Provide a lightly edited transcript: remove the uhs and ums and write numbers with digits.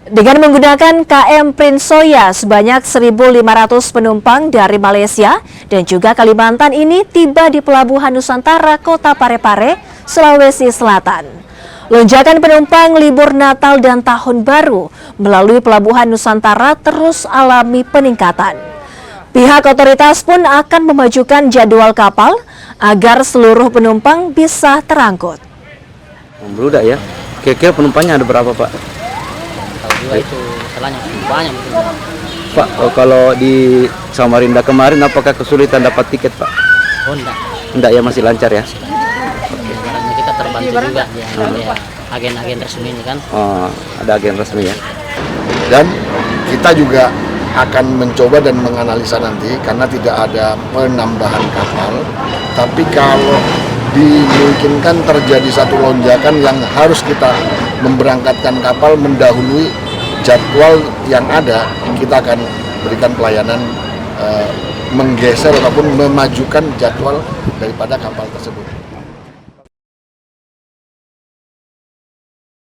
Dengan menggunakan KM Prince Soya, sebanyak 1.500 penumpang dari Malaysia dan juga Kalimantan ini tiba di Pelabuhan Nusantara Kota Parepare, Sulawesi Selatan. Lonjakan penumpang libur Natal dan Tahun Baru melalui Pelabuhan Nusantara terus alami peningkatan. Pihak otoritas pun akan memajukan jadwal kapal agar seluruh penumpang bisa terangkut. Membludak ya. Kira-kira penumpangnya ada berapa, Pak? Tahu juga itu masalahnya banyak. Pak, kalau di Samarinda kemarin apakah kesulitan dapat tiket, Pak? Oh enggak. Enggak ya, masih lancar ya? Karena kita terbantu juga ya, agen-agen resmi ini kan. Oh, ada agen resmi ya. Dan kita juga akan mencoba dan menganalisa nanti karena tidak ada penambahan kapal, tapi kalau dimungkinkan terjadi satu lonjakan yang harus kita memberangkatkan kapal mendahului jadwal yang ada, kita akan berikan pelayanan menggeser ataupun memajukan jadwal daripada kapal tersebut.